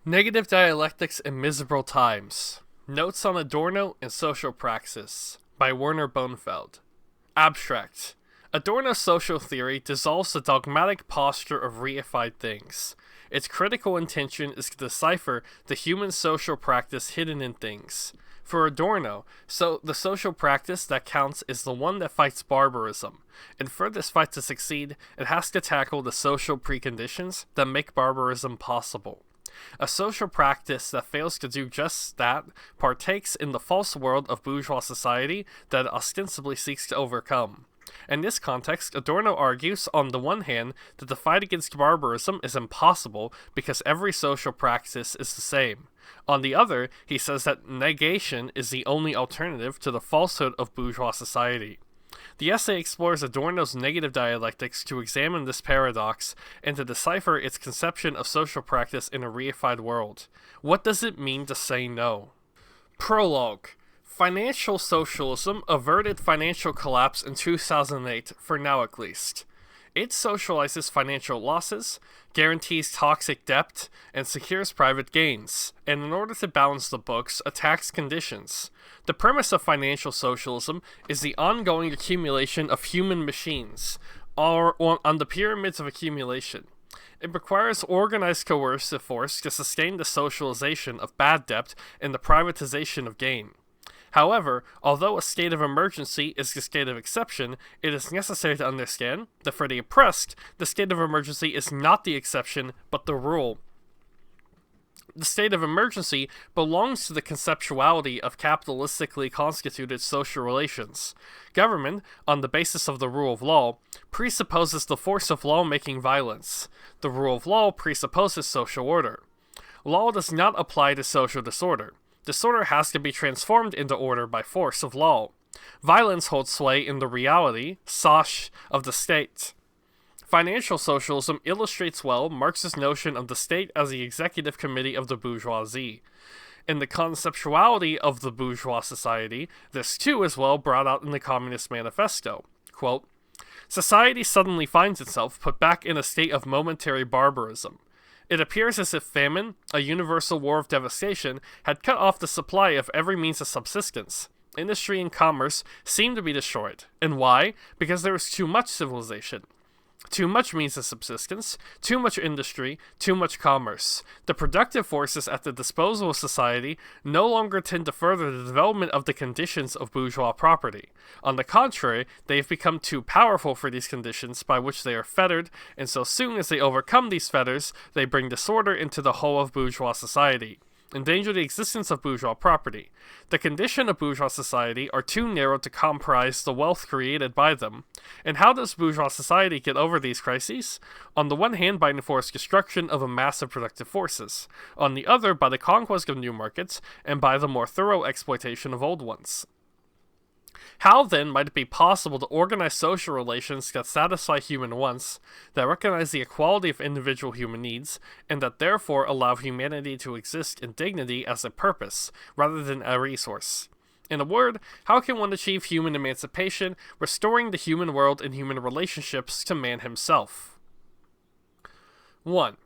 Negative Dialectics in Miserable Times. Notes on Adorno and Social Praxis by Werner Bonefeld. Abstract. Adorno's social theory dissolves the dogmatic posture of reified things. Its critical intention is to decipher the human social practice hidden in things. For Adorno, the social practice that counts is the one that fights barbarism, and for this fight to succeed, it has to tackle the social preconditions that make barbarism possible. A social practice that fails to do just that partakes in the false world of bourgeois society that it ostensibly seeks to overcome. In this context, Adorno argues, on the one hand, that the fight against barbarism is impossible because every social practice is the same. On the other, he says that negation is the only alternative to the falsehood of bourgeois society. The essay explores Adorno's negative dialectics to examine this paradox and to decipher its conception of social practice in a reified world. What does it mean to say no? Prologue. Financial socialism averted financial collapse in 2008, for now at least. It socializes financial losses, guarantees toxic debt, and secures private gains, and in order to balance the books, attacks conditions. The premise of financial socialism is the ongoing accumulation of human machines, or on the pyramids of accumulation. It requires organized coercive force to sustain the socialization of bad debt and the privatization of gain. However, although a state of emergency is the state of exception, it is necessary to understand that for the oppressed, the state of emergency is not the exception, but the rule. The state of emergency belongs to the conceptuality of capitalistically constituted social relations. Government, on the basis of the rule of law, presupposes the force of law-making violence. The rule of law presupposes social order. Law does not apply to social disorder. Disorder has to be transformed into order by force of law. Violence holds sway in the reality, sosh, of the state. Financial socialism illustrates well Marx's notion of the state as the executive committee of the bourgeoisie. In the conceptuality of the bourgeois society, this too is well brought out in the Communist Manifesto. Quote, "Society suddenly finds itself put back in a state of momentary barbarism. It appears as if famine, a universal war of devastation, had cut off the supply of every means of subsistence. Industry and commerce seem to be destroyed. And why? Because there is too much civilization. Too much means of subsistence, too much industry, too much commerce. The productive forces at the disposal of society no longer tend to further the development of the conditions of bourgeois property. On the contrary, they have become too powerful for these conditions by which they are fettered, and so soon as they overcome these fetters, they bring disorder into the whole of bourgeois society. Endanger the existence of bourgeois property. The condition of bourgeois society are too narrow to comprise the wealth created by them. And how does bourgeois society get over these crises? On the one hand, by enforced destruction of a mass of productive forces. On the other, by the conquest of new markets, and by the more thorough exploitation of old ones. How, then, might it be possible to organize social relations that satisfy human wants, that recognize the equality of individual human needs, and that therefore allow humanity to exist in dignity as a purpose, rather than a resource? In a word, how can one achieve human emancipation, restoring the human world and human relationships to man himself? 1.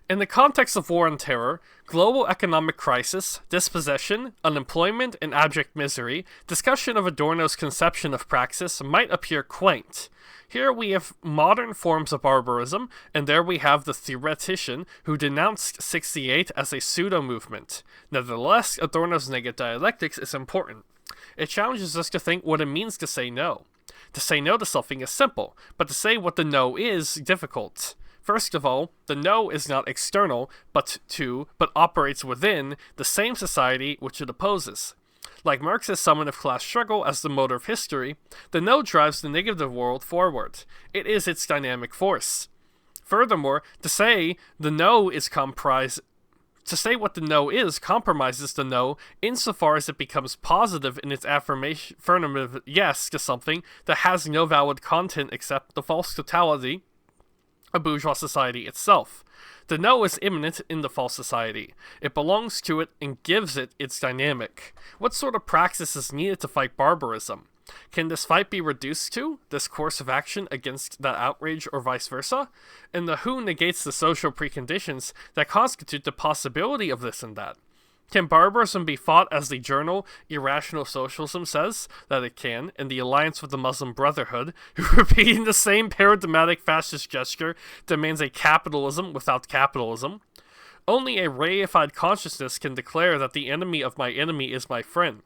In the context of war and terror, global economic crisis, dispossession, unemployment, and abject misery, discussion of Adorno's conception of praxis might appear quaint. Here we have modern forms of barbarism, and there we have the theoretician who denounced 68 as a pseudo-movement. Nevertheless, Adorno's negative dialectics is important. It challenges us to think what it means to say no. To say no to something is simple, but to say what the no is difficult. First of all, the no is not external, but operates within the same society which it opposes. Like Marx's summit of class struggle as the motor of history, the no drives the negative world forward. It is its dynamic force. Furthermore, to say what the no is compromises the no insofar as it becomes positive in its affirmative yes to something that has no valid content except the false totality of bourgeois society itself. The no is immanent in the false society. It belongs to it and gives it its dynamic. What sort of praxis is needed to fight barbarism? Can this fight be reduced to, this course of action against that outrage, or vice versa? And the who negates the social preconditions that constitute the possibility of this and that. Can barbarism be fought as the journal Irrational Socialism says that it can, in the alliance with the Muslim Brotherhood, who repeating the same paradigmatic fascist gesture demands a capitalism without capitalism? Only a reified consciousness can declare that the enemy of my enemy is my friend.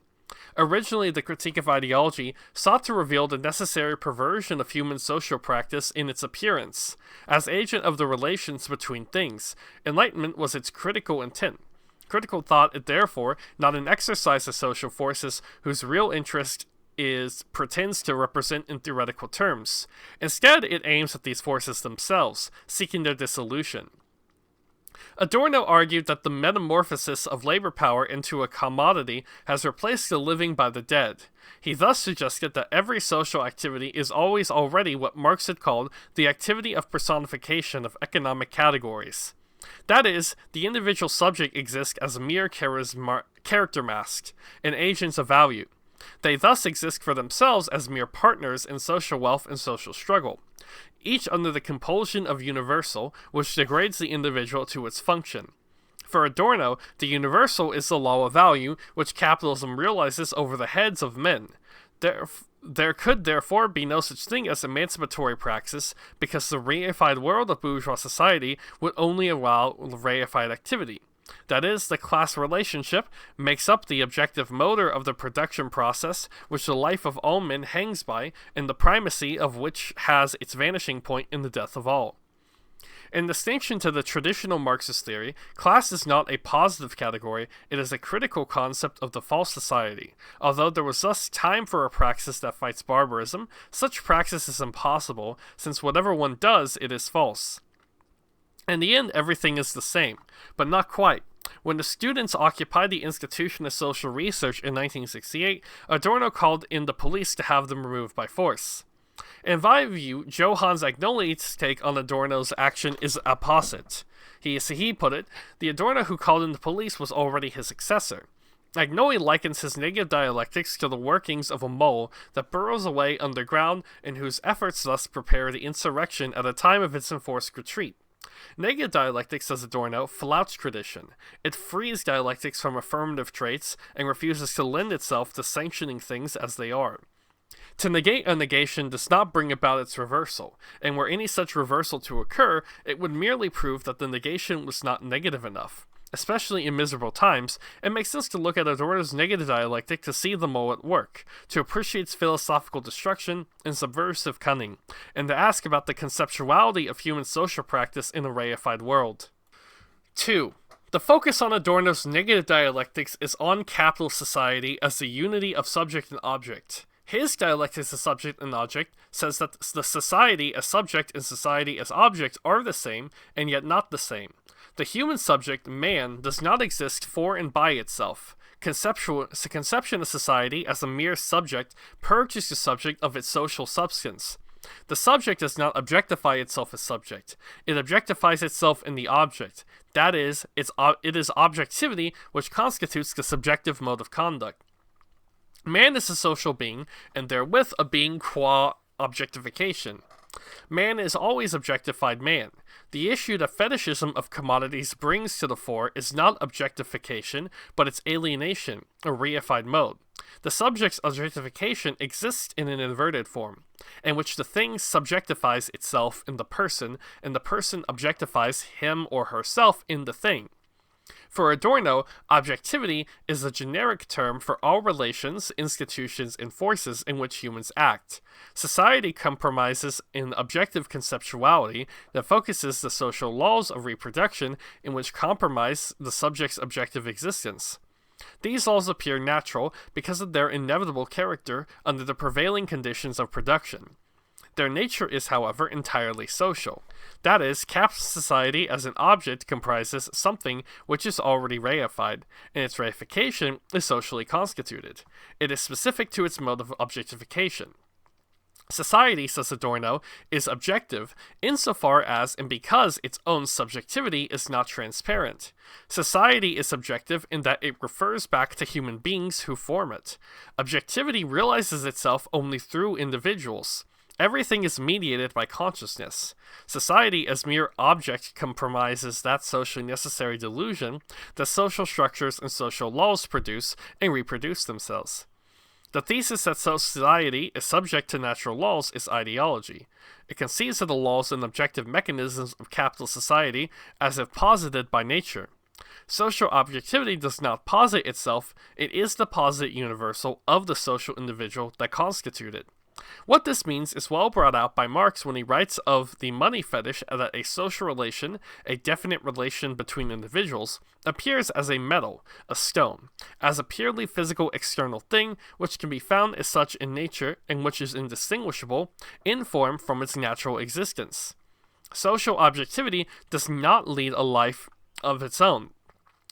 Originally, the critique of ideology sought to reveal the necessary perversion of human social practice in its appearance. As agent of the relations between things, enlightenment was its critical intent. Critical thought is therefore not an exercise of social forces whose real interest pretends to represent in theoretical terms. Instead, it aims at these forces themselves, seeking their dissolution. Adorno argued that the metamorphosis of labor power into a commodity has replaced the living by the dead. He thus suggested that every social activity is always already what Marx had called the activity of personification of economic categories. That is, the individual subject exists as a mere character mask, and agents of value. They thus exist for themselves as mere partners in social wealth and social struggle, each under the compulsion of universal, which degrades the individual to its function. For Adorno, the universal is the law of value, which capitalism realizes over the heads of men. There could therefore be no such thing as emancipatory praxis, because the reified world of bourgeois society would only allow reified activity. That is, the class relationship makes up the objective motor of the production process, which the life of all men hangs by, and the primacy of which has its vanishing point in the death of all. In distinction to the traditional Marxist theory, class is not a positive category, it is a critical concept of the false society. Although there was thus time for a praxis that fights barbarism, such praxis is impossible, since whatever one does, it is false. In the end, everything is the same, but not quite. When the students occupied the Institution of Social Research in 1968, Adorno called in the police to have them removed by force. In my view, Johannes Agnoli's take on Adorno's action is opposite. He put it, the Adorno who called in the police was already his successor. Agnoli likens his negative dialectics to the workings of a mole that burrows away underground and whose efforts thus prepare the insurrection at a time of its enforced retreat. Negative dialectics, says Adorno, flouts tradition. It frees dialectics from affirmative traits and refuses to lend itself to sanctioning things as they are. To negate a negation does not bring about its reversal, and were any such reversal to occur, it would merely prove that the negation was not negative enough. Especially in miserable times, it makes sense to look at Adorno's negative dialectic to see the mole at work, to appreciate its philosophical destruction and subversive cunning, and to ask about the conceptuality of human social practice in a reified world. 2. The focus on Adorno's negative dialectics is on capitalist society as the unity of subject and object. His dialectics of subject and object says that the society as subject and society as object are the same, and yet not the same. The human subject, man, does not exist for and by itself. Conception of society as a mere subject purges the subject of its social substance. The subject does not objectify itself as subject. It objectifies itself in the object. That is, it is objectivity which constitutes the subjective mode of conduct. Man is a social being, and therewith a being qua objectification. Man is always objectified man. The issue that fetishism of commodities brings to the fore is not objectification, but its alienation, a reified mode. The subject's objectification exists in an inverted form, in which the thing subjectifies itself in the person, and the person objectifies him or herself in the thing. For Adorno, objectivity is a generic term for all relations, institutions, and forces in which humans act. Society compromises in objective conceptuality that focuses the social laws of reproduction in which compromise the subject's objective existence. These laws appear natural because of their inevitable character under the prevailing conditions of production. Their nature is, however, entirely social. That is, capitalist society as an object comprises something which is already reified, and its reification is socially constituted. It is specific to its mode of objectification. Society, says Adorno, is objective insofar as and because its own subjectivity is not transparent. Society is subjective in that it refers back to human beings who form it. Objectivity realizes itself only through individuals. Everything is mediated by consciousness. Society as mere object compromises that socially necessary delusion that social structures and social laws produce and reproduce themselves. The thesis that society is subject to natural laws is ideology. It conceives of the laws and objective mechanisms of capitalist society as if posited by nature. Social objectivity does not posit itself, it is the posited universal of the social individual that constitute it. What this means is well brought out by Marx when he writes of the money fetish that a social relation, a definite relation between individuals, appears as a metal, a stone, as a purely physical external thing which can be found as such in nature and which is indistinguishable in form from its natural existence. Social objectivity does not lead a life of its own.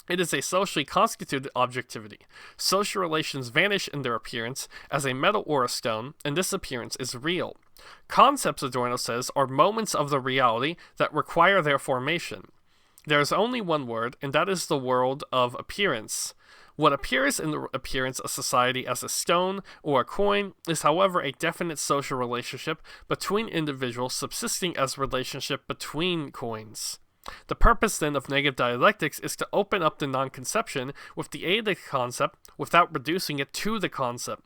It is a socially constituted objectivity. Social relations vanish in their appearance as a metal or a stone, and this appearance is real. Concepts, Adorno says, are moments of the reality that require their formation. There is only one word, and that is the word of appearance. What appears in the appearance of society as a stone or a coin is, however, a definite social relationship between individuals subsisting as a relationship between coins. The purpose, then, of negative dialectics is to open up the non-conception with the aid of the concept without reducing it to the concept.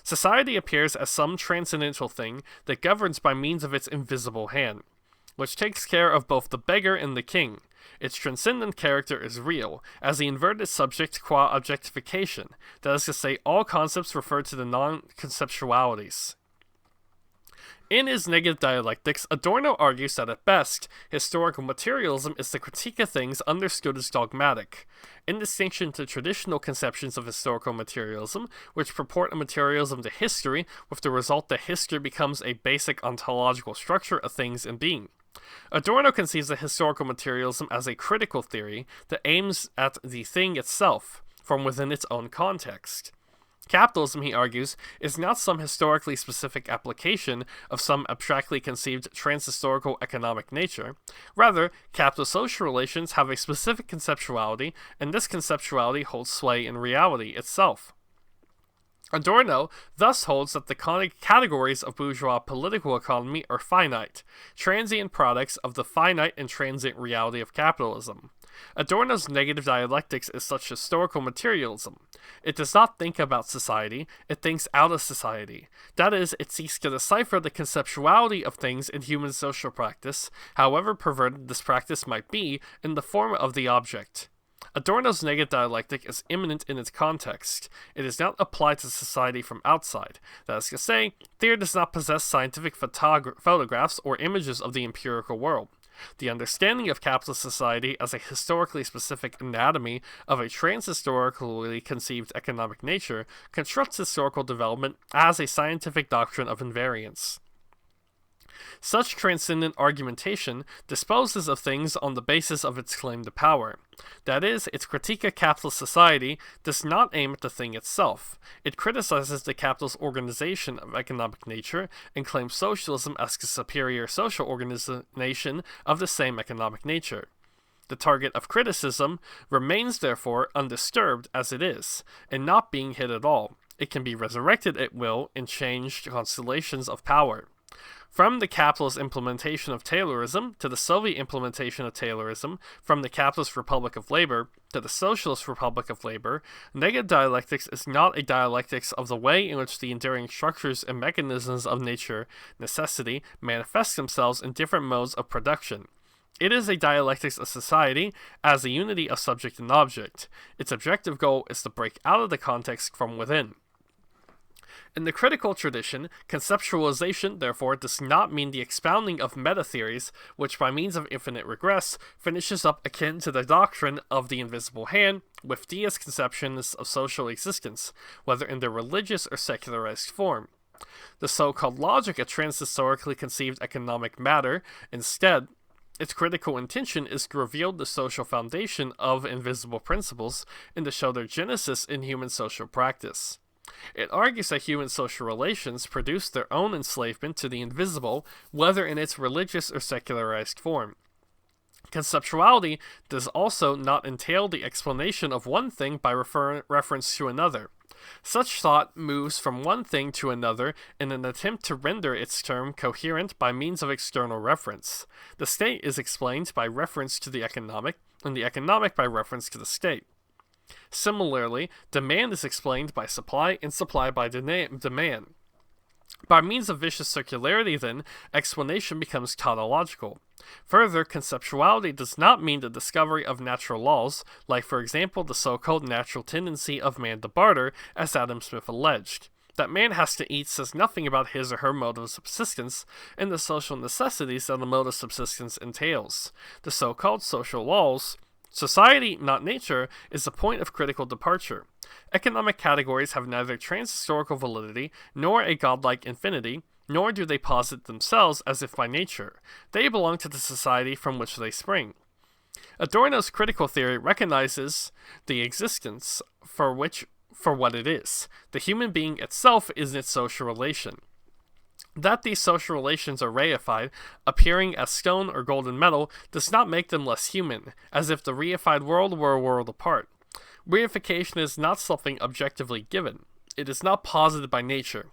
Society appears as some transcendental thing that governs by means of its invisible hand, which takes care of both the beggar and the king. Its transcendent character is real, as the inverted subject qua objectification, that is to say, all concepts refer to the non-conceptualities. In his negative dialectics, Adorno argues that at best, historical materialism is the critique of things understood as dogmatic, in distinction to traditional conceptions of historical materialism, which purport a materialism to history, with the result that history becomes a basic ontological structure of things and being. Adorno conceives of historical materialism as a critical theory that aims at the thing itself, from within its own context. Capitalism, he argues, is not some historically specific application of some abstractly conceived transhistorical economic nature. Rather, capitalist social relations have a specific conceptuality, and this conceptuality holds sway in reality itself. Adorno thus holds that the categories of bourgeois political economy are finite, transient products of the finite and transient reality of capitalism. Adorno's negative dialectics is such historical materialism. It does not think about society, it thinks out of society. That is, it seeks to decipher the conceptuality of things in human social practice, however perverted this practice might be, in the form of the object. Adorno's negative dialectic is immanent in its context. It is not applied to society from outside. That is to say, theory does not possess scientific photographs or images of the empirical world. The understanding of capitalist society as a historically specific anatomy of a transhistorically conceived economic nature constructs historical development as a scientific doctrine of invariance. Such transcendent argumentation disposes of things on the basis of its claim to power. That is, its critique of capitalist society does not aim at the thing itself. It criticizes the capitalist organization of economic nature and claims socialism as a superior social organization of the same economic nature. The target of criticism remains, therefore, undisturbed as it is, and not being hit at all. It can be resurrected at will in changed constellations of power. From the capitalist implementation of Taylorism to the Soviet implementation of Taylorism, from the capitalist Republic of Labor to the Socialist Republic of Labor, negative dialectics is not a dialectics of the way in which the enduring structures and mechanisms of nature, necessity, manifest themselves in different modes of production. It is a dialectics of society as a unity of subject and object. Its objective goal is to break out of the context from within. In the critical tradition, conceptualization, therefore, does not mean the expounding of meta-theories, which by means of infinite regress finishes up akin to the doctrine of the invisible hand with deist conceptions of social existence, whether in their religious or secularized form. The so-called logic of transhistorically conceived economic matter, instead, its critical intention is to reveal the social foundation of invisible principles and to show their genesis in human social practice. It argues that human social relations produce their own enslavement to the invisible, whether in its religious or secularized form. Conceptuality does also not entail the explanation of one thing by reference to another. Such thought moves from one thing to another in an attempt to render its term coherent by means of external reference. The state is explained by reference to the economic, and the economic by reference to the state. Similarly, demand is explained by supply and supply by demand. By means of vicious circularity, then, explanation becomes tautological. Further, conceptuality does not mean the discovery of natural laws, like for example the so-called natural tendency of man to barter, as Adam Smith alleged. That man has to eat says nothing about his or her mode of subsistence and the social necessities that the mode of subsistence entails. The so-called social laws, society, not nature, is the point of critical departure. Economic categories have neither transhistorical validity nor a godlike infinity, nor do they posit themselves as if by nature. They belong to the society from which they spring. Adorno's critical theory recognizes the existence for what it is. The human being itself is its social relation. That these social relations are reified, appearing as stone or golden metal, does not make them less human, as if the reified world were a world apart. Reification is not something objectively given. It is not posited by nature.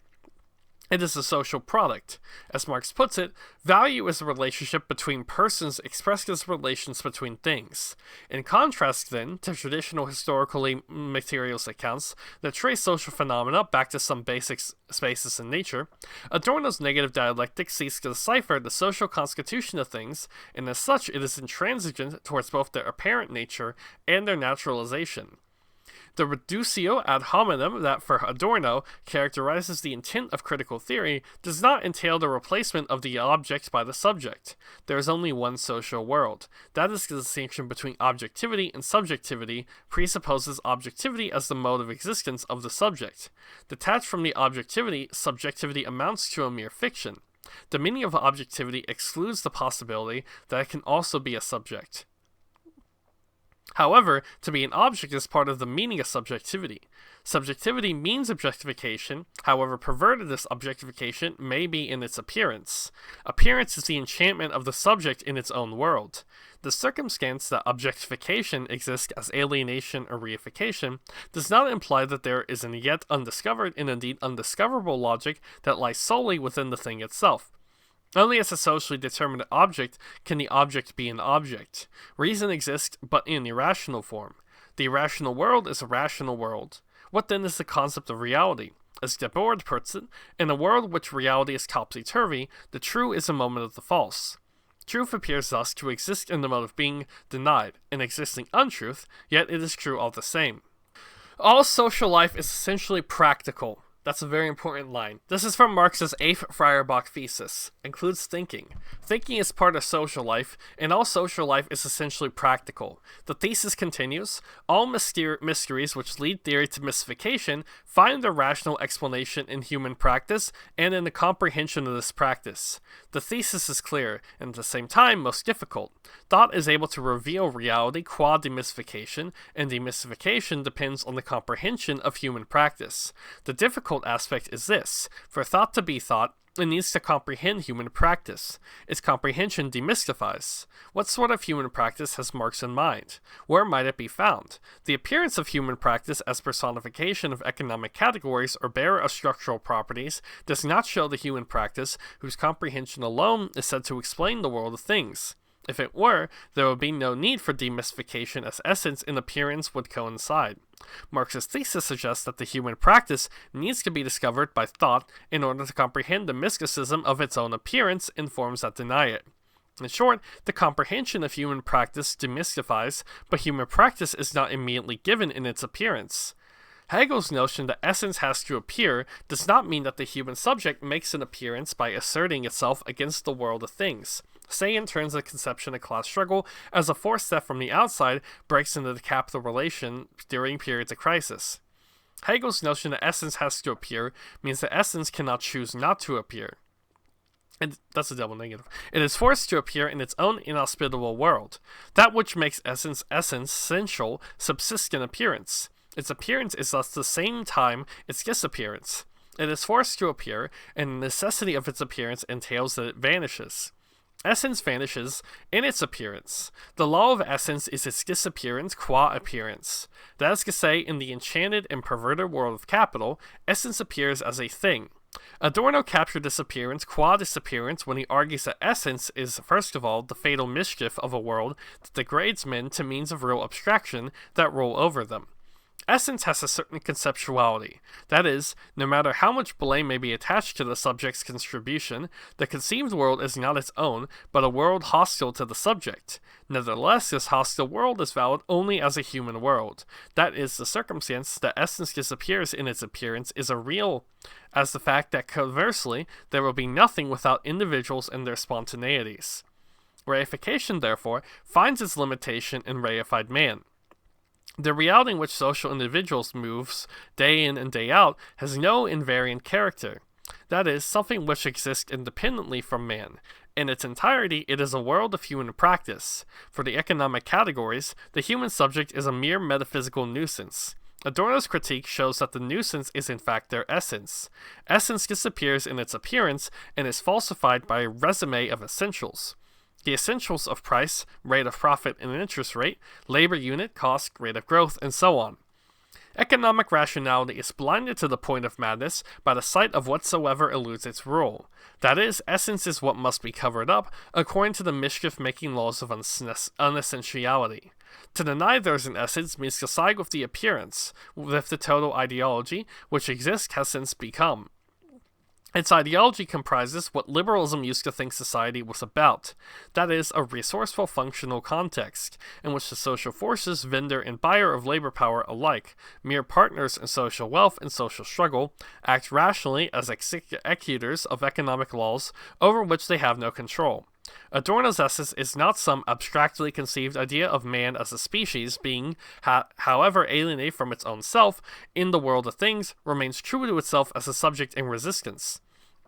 It is a social product. As Marx puts it, value is a relationship between persons expressed as relations between things. In contrast, then, to traditional historically materialist accounts that trace social phenomena back to some basic spaces in nature, Adorno's negative dialectic seeks to decipher the social constitution of things, and as such it is intransigent towards both their apparent nature and their naturalization. The reductio ad hominem that, for Adorno, characterizes the intent of critical theory does not entail the replacement of the object by the subject. There is only one social world. That is the distinction between objectivity and subjectivity presupposes objectivity as the mode of existence of the subject. Detached from the objectivity, subjectivity amounts to a mere fiction. The meaning of objectivity excludes the possibility that it can also be a subject. However, to be an object is part of the meaning of subjectivity. Subjectivity means objectification, however perverted this objectification may be in its appearance. Appearance is the enchantment of the subject in its own world. The circumstance that objectification exists as alienation or reification does not imply that there is an yet undiscovered and indeed undiscoverable logic that lies solely within the thing itself. Only as a socially determined object can the object be an object. Reason exists, but in irrational form. The irrational world is a rational world. What then is the concept of reality? As Debord puts it, in a world which reality is topsy-turvy, the true is a moment of the false. Truth appears thus to exist in the mode of being denied, an existing untruth, yet it is true all the same. All social life is essentially practical. That's a very important line. This is from Marx's 8th Feuerbach thesis. Includes thinking. Thinking is part of social life, and all social life is essentially practical. The thesis continues, all mysteries which lead theory to mystification find their rational explanation in human practice and in the comprehension of this practice. The thesis is clear, and at the same time most difficult. Thought is able to reveal reality qua demystification, and demystification depends on the comprehension of human practice. The difficult aspect is this: for thought to be thought, it needs to comprehend human practice. Its comprehension demystifies. What sort of human practice has Marx in mind? Where might it be found? The appearance of human practice as personification of economic categories or bearer of structural properties does not show the human practice whose comprehension alone is said to explain the world of things. If it were, there would be no need for demystification, as essence and appearance would coincide. Marx's thesis suggests that the human practice needs to be discovered by thought in order to comprehend the mysticism of its own appearance in forms that deny it. In short, the comprehension of human practice demystifies, but human practice is not immediately given in its appearance. Hegel's notion that essence has to appear does not mean that the human subject makes an appearance by asserting itself against the world of things. Say in terms of the conception of class struggle as a force that from the outside breaks into the capital relation during periods of crisis. Hegel's notion that essence has to appear means that essence cannot choose not to appear. And that's a double negative. It is forced to appear in its own inhospitable world. That which makes essence essential subsists in appearance. Its appearance is thus the same time its disappearance. It is forced to appear, and the necessity of its appearance entails that it vanishes. Essence vanishes in its appearance. The law of essence is its disappearance qua appearance. That is to say, in the enchanted and perverted world of capital, essence appears as a thing. Adorno captured this appearance qua disappearance when he argues that essence is, first of all, the fatal mischief of a world that degrades men to means of real abstraction that rule over them. Essence has a certain conceptuality. That is, no matter how much blame may be attached to the subject's contribution, the conceived world is not its own, but a world hostile to the subject. Nevertheless, this hostile world is valid only as a human world. That is, the circumstance that essence disappears in its appearance is as real as the fact that, conversely, there will be nothing without individuals and their spontaneities. Reification, therefore, finds its limitation in reified man. The reality in which social individuals moves day in and day out has no invariant character. That is, something which exists independently from man. In its entirety, it is a world of human practice. For the economic categories, the human subject is a mere metaphysical nuisance. Adorno's critique shows that the nuisance is in fact their essence. Essence disappears in its appearance and is falsified by a resume of essentials. The essentials of price, rate of profit and interest rate, labor unit, cost, rate of growth, and so on. Economic rationality is blinded to the point of madness by the sight of whatsoever eludes its rule. That is, essence is what must be covered up, according to the mischief-making laws of unessentiality. To deny there is an essence means to side with the appearance, with the total ideology, which exists has since become. Its ideology comprises what liberalism used to think society was about, that is, a resourceful functional context, in which the social forces, vendor and buyer of labor power alike, mere partners in social wealth and social struggle, act rationally as executors of economic laws over which they have no control. Adorno's essence is not some abstractly conceived idea of man as a species being, however alienated from its own self, in the world of things, remains true to itself as a subject in resistance.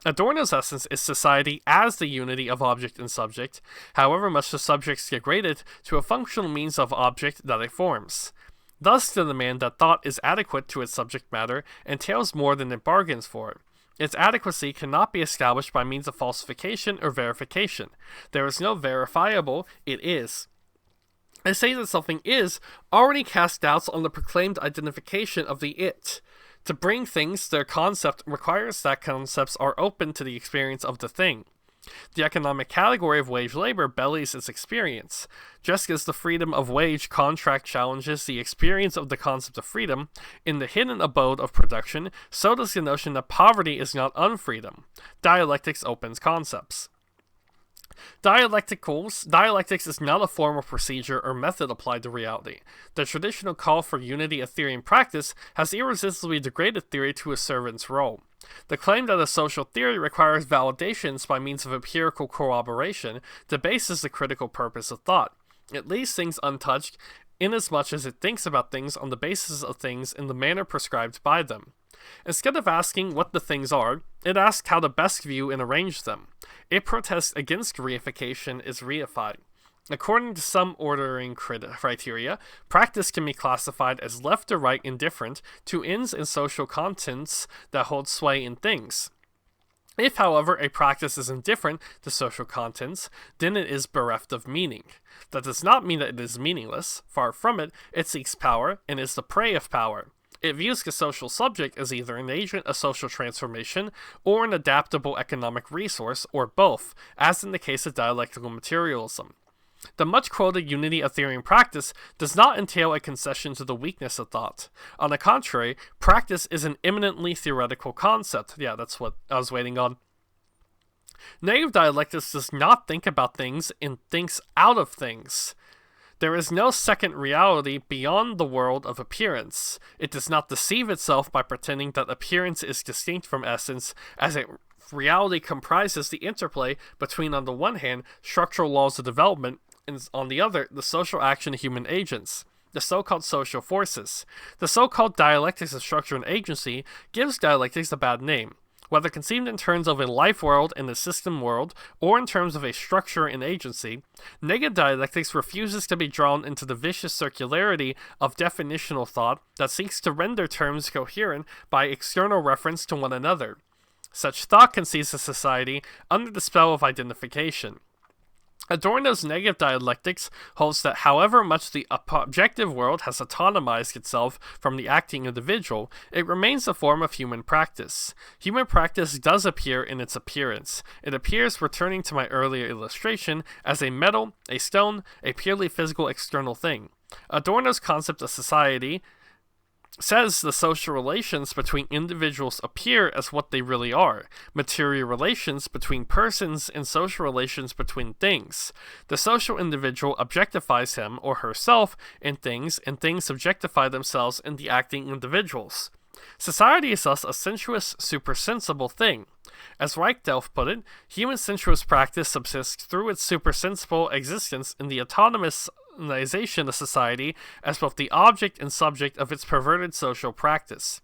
Adorno's essence is society as the unity of object and subject, however much the subjects degraded to a functional means of object that it forms. Thus the demand that thought is adequate to its subject matter entails more than it bargains for. Its adequacy cannot be established by means of falsification or verification. There is no verifiable it is. I say that something is already casts doubts on the proclaimed identification of the it. To bring things to their concept requires that concepts are open to the experience of the thing. The economic category of wage labor belies its experience. Just as the freedom of wage contract challenges the experience of the concept of freedom in the hidden abode of production, so does the notion that poverty is not unfreedom. Dialectics opens concepts. Dialectics is not a form of procedure or method applied to reality. The traditional call for unity of theory and practice has irresistibly degraded theory to a servant's role. The claim that a social theory requires validations by means of empirical corroboration debases the critical purpose of thought. It leaves things untouched inasmuch as it thinks about things on the basis of things in the manner prescribed by them. Instead of asking what the things are, it asks how to best view and arrange them. It protests against reification as reified. According to some ordering criteria, practice can be classified as left or right indifferent to ends and social contents that hold sway in things. If, however, a practice is indifferent to social contents, then it is bereft of meaning. That does not mean that it is meaningless. Far from it, it seeks power and is the prey of power. It views the social subject as either an agent of social transformation or an adaptable economic resource, or both, as in the case of dialectical materialism. The much-quoted unity of theory and practice does not entail a concession to the weakness of thought. On the contrary, practice is an eminently theoretical concept. Yeah, that's what I was waiting on. Native dialectics does not think about things and thinks out of things. There is no second reality beyond the world of appearance. It does not deceive itself by pretending that appearance is distinct from essence, as reality comprises the interplay between, on the one hand, structural laws of development, and on the other, the social action of human agents, the so-called social forces. The so-called dialectics of structure and agency gives dialectics a bad name. Whether conceived in terms of a life world and a system world, or in terms of a structure and agency, negative dialectics refuses to be drawn into the vicious circularity of definitional thought that seeks to render terms coherent by external reference to one another. Such thought conceives a society under the spell of identification. Adorno's negative dialectics holds that however much the objective world has autonomized itself from the acting individual, it remains a form of human practice. Human practice does appear in its appearance. It appears, returning to my earlier illustration, as a metal, a stone, a purely physical external thing. Adorno's concept of society says the social relations between individuals appear as what they really are, material relations between persons and social relations between things. The social individual objectifies him or herself in things, and things objectify themselves in the acting individuals. Society is thus a sensuous, supersensible thing. As Reichdelf put it, human sensuous practice subsists through its supersensible existence in the autonomous of society as both the object and subject of its perverted social practice.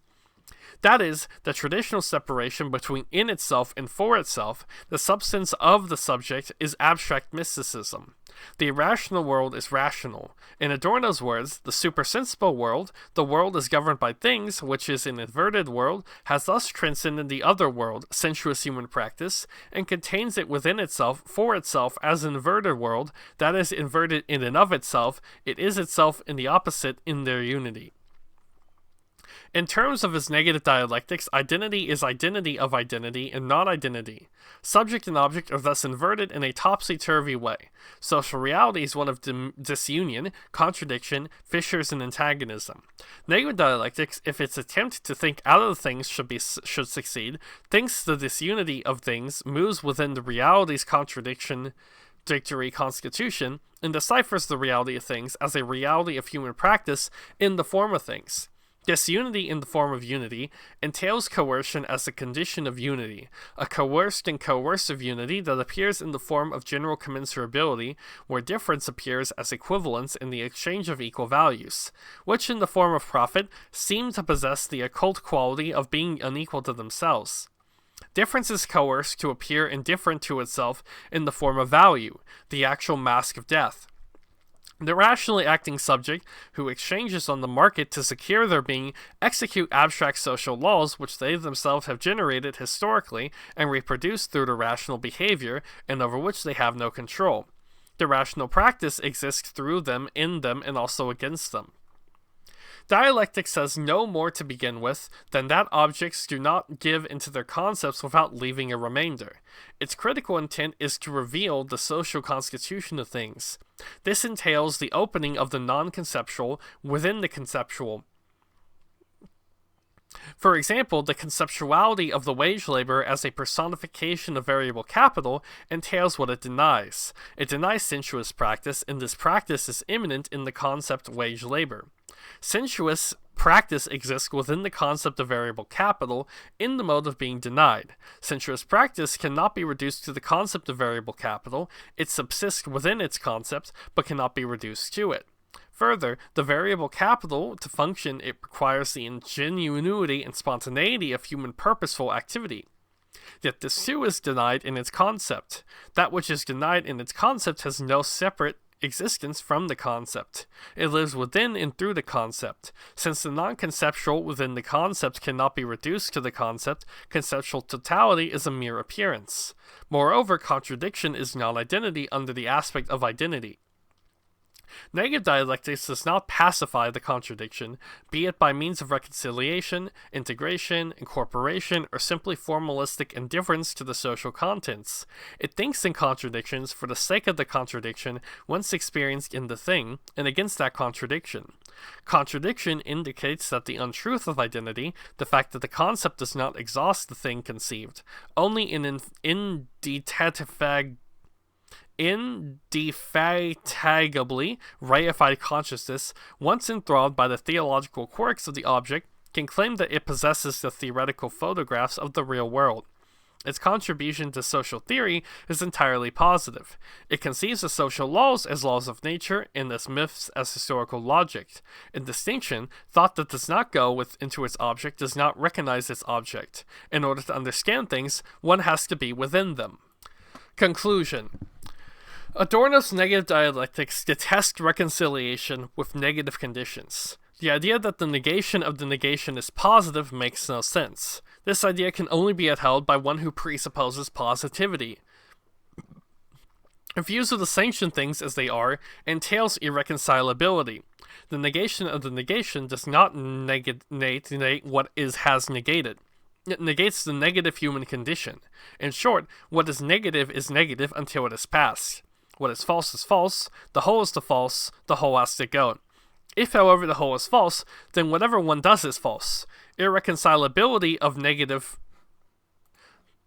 That is, the traditional separation between in itself and for itself, the substance of the subject, is abstract mysticism. The irrational world is rational. In Adorno's words, the supersensible world, the world is governed by things, which is an inverted world, has thus transcended the other world, sensuous human practice, and contains it within itself, for itself, as an inverted world, that is inverted in and of itself, it is itself in the opposite in their unity. In terms of his negative dialectics, identity is identity of identity and not identity. Subject and object are thus inverted in a topsy-turvy way. Social reality is one of disunion, contradiction, fissures, and antagonism. Negative dialectics, if its attempt to think out of things should succeed, thinks the disunity of things moves within the reality's contradictory constitution, and deciphers the reality of things as a reality of human practice in the form of things. Disunity in the form of unity entails coercion as a condition of unity, a coerced and coercive unity that appears in the form of general commensurability, where difference appears as equivalence in the exchange of equal values, which in the form of profit seem to possess the occult quality of being unequal to themselves. Difference is coerced to appear indifferent to itself in the form of value, the actual mask of death. The rationally acting subject, who exchanges on the market to secure their being, execute abstract social laws which they themselves have generated historically and reproduced through their rational behavior, and over which they have no control. The rational practice exists through them, in them, and also against them. Dialectics says no more to begin with than that objects do not give into their concepts without leaving a remainder. Its critical intent is to reveal the social constitution of things. This entails the opening of the non-conceptual within the conceptual. For example, the conceptuality of the wage labor as a personification of variable capital entails what it denies. It denies sensuous practice, and this practice is immanent in the concept wage labor. Sensuous practice exists within the concept of variable capital in the mode of being denied. Sensuous practice cannot be reduced to the concept of variable capital. It subsists within its concept, but cannot be reduced to it. Further, the variable capital, to function, it requires the ingenuity and spontaneity of human purposeful activity. Yet this too is denied in its concept. That which is denied in its concept has no separate existence from the concept. It lives within and through the concept. Since the non-conceptual within the concept cannot be reduced to the concept, conceptual totality is a mere appearance. Moreover, contradiction is non-identity under the aspect of identity. Negative dialectics does not pacify the contradiction, be it by means of reconciliation, integration, incorporation, or simply formalistic indifference to the social contents. It thinks in contradictions for the sake of the contradiction once experienced in the thing, and against that contradiction. Contradiction indicates that the untruth of identity, the fact that the concept does not exhaust the thing conceived, only in indefatigably reified consciousness, once enthralled by the theological quirks of the object, can claim that it possesses the theoretical photographs of the real world. Its contribution to social theory is entirely positive. It conceives of social laws as laws of nature and as myths as historical logic. In distinction, thought that does not go into its object does not recognize its object. In order to understand things, one has to be within them. Conclusion. Adorno's negative dialectics detest reconciliation with negative conditions. The idea that the negation of the negation is positive makes no sense. This idea can only be upheld by one who presupposes positivity. Views of the sanctioned things as they are entails irreconcilability. The negation of the negation does not negate what has negated. It negates the negative human condition. In short, what is negative until it is past. What is false, the whole is the false, the whole has to go. If, however, the whole is false, then whatever one does is false. Irreconcilability of negative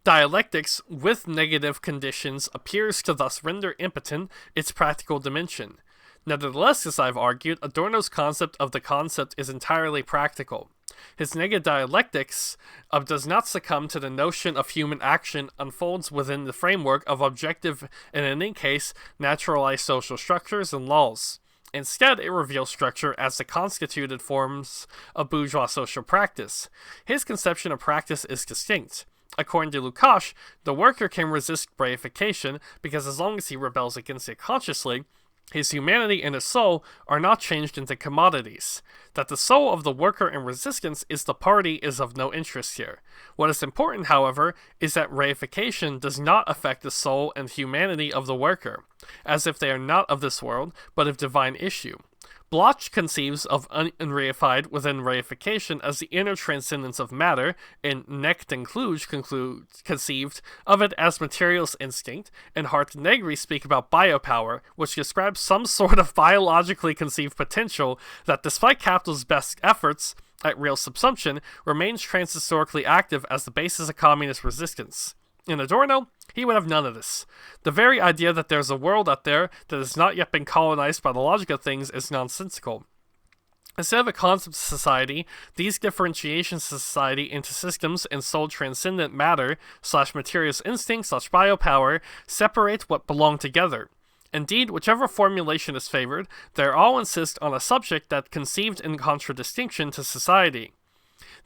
dialectics with negative conditions appears to thus render impotent its practical dimension. Nevertheless, as I've argued, Adorno's concept of the concept is entirely practical. His negative dialectics does not succumb to the notion of human action unfolds within the framework of objective and in any case naturalized social structures and laws. Instead, it reveals structure as the constituted forms of bourgeois social practice. His conception of practice is distinct. According to Lukács, the worker can resist reification because as long as he rebels against it consciously, his humanity and his soul are not changed into commodities. That the soul of the worker in resistance is the party is of no interest here. What is important, however, is that reification does not affect the soul and humanity of the worker, as if they are not of this world, but of divine issue. Bloch conceives of unreified within reification as the inner transcendence of matter, and Knecht and Kluge conceived of it as materialist instinct, and Hart and Negri speak about biopower, which describes some sort of biologically conceived potential that, despite capital's best efforts at real subsumption, remains transhistorically active as the basis of communist resistance. In Adorno, he would have none of this. The very idea that there's a world out there that has not yet been colonized by the logic of things is nonsensical. Instead of a concept of society, these differentiations of society into systems and soul transcendent matter / materialist instinct / biopower separate what belong together. Indeed, whichever formulation is favored, they all insist on a subject that conceived in contradistinction to society.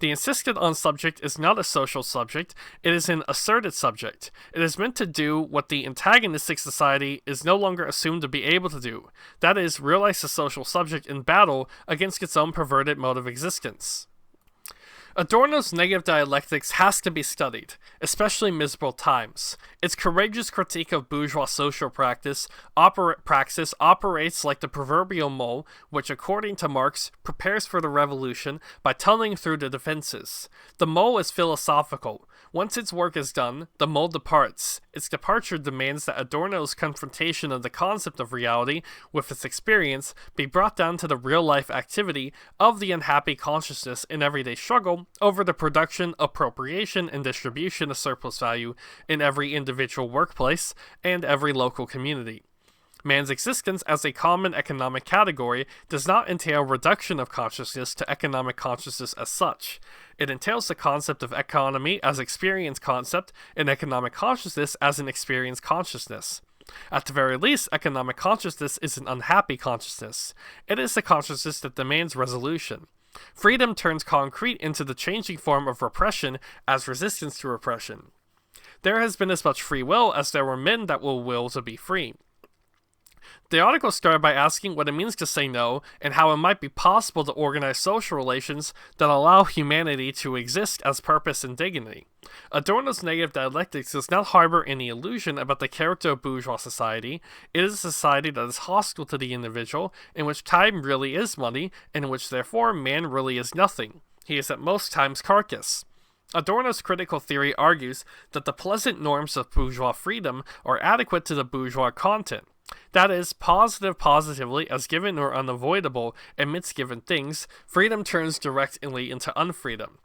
The insisted on subject is not a social subject, it is an asserted subject. It is meant to do what the antagonistic society is no longer assumed to be able to do, that is, realize the social subject in battle against its own perverted mode of existence. Adorno's negative dialectics has to be studied, especially Miserable Times. Its courageous critique of bourgeois social praxis operates like the proverbial mole, which, according to Marx, prepares for the revolution by tunneling through the defenses. The mole is philosophical. Once its work is done, the mole departs. Its departure demands that Adorno's confrontation of the concept of reality with its experience be brought down to the real-life activity of the unhappy consciousness in everyday struggle over the production, appropriation, and distribution of surplus value in every individual workplace and every local community. Man's existence as a common economic category does not entail reduction of consciousness to economic consciousness as such. It entails the concept of economy as experience concept and economic consciousness as an experience consciousness. At the very least, economic consciousness is an unhappy consciousness. It is the consciousness that demands resolution. Freedom turns concrete into the changing form of repression as resistance to repression. There has been as much free will as there were men that will will to be free. The article started by asking what it means to say no, and how it might be possible to organize social relations that allow humanity to exist as purpose and dignity. Adorno's negative dialectics does not harbor any illusion about the character of bourgeois society. It is a society that is hostile to the individual, in which time really is money, and in which therefore man really is nothing. He is at most times carcass. Adorno's critical theory argues that the pleasant norms of bourgeois freedom are adequate to the bourgeois content. That is, positively as given or unavoidable amidst given things, freedom turns directly into unfreedom.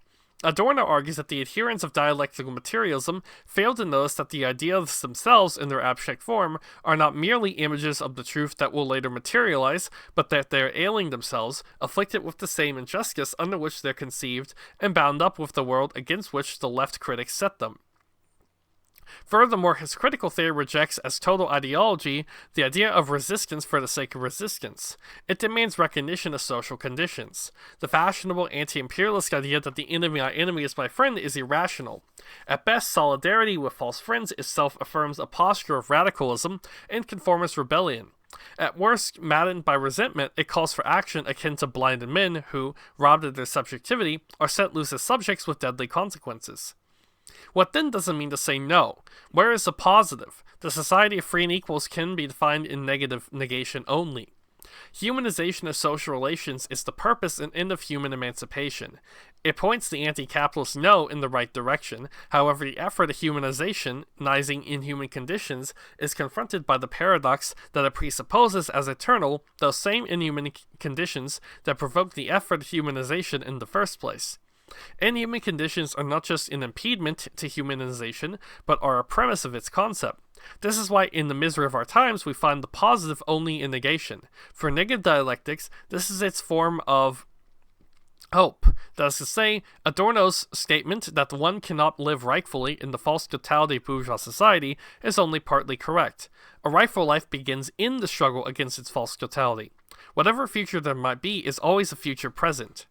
Adorno argues that the adherents of dialectical materialism fail to notice that the ideas themselves in their abstract form are not merely images of the truth that will later materialize, but that they are ailing themselves, afflicted with the same injustice under which they're conceived, and bound up with the world against which the left critics set them. Furthermore, his critical theory rejects as total ideology the idea of resistance for the sake of resistance. It demands recognition of social conditions. The fashionable anti-imperialist idea that the enemy my enemy is my friend is irrational. At best, solidarity with false friends itself affirms a posture of radicalism and conformist rebellion. At worst, maddened by resentment, it calls for action akin to blinded men who, robbed of their subjectivity, are set loose as subjects with deadly consequences. What then doesn't mean to say no? Where is the positive? The society of free and equals can be defined in negative negation only. Humanization of social relations is the purpose and end of human emancipation. It points the anti-capitalist no in the right direction. However, the effort of humanizing inhuman conditions is confronted by the paradox that it presupposes as eternal those same inhuman conditions that provoke the effort of humanization in the first place. Inhuman conditions are not just an impediment to humanization, but are a premise of its concept. This is why in the misery of our times we find the positive only in negation. For negative dialectics, this is its form of hope. That is to say, Adorno's statement that one cannot live rightfully in the false totality of bourgeois society is only partly correct. A rightful life begins in the struggle against its false totality. Whatever future there might be is always a future present.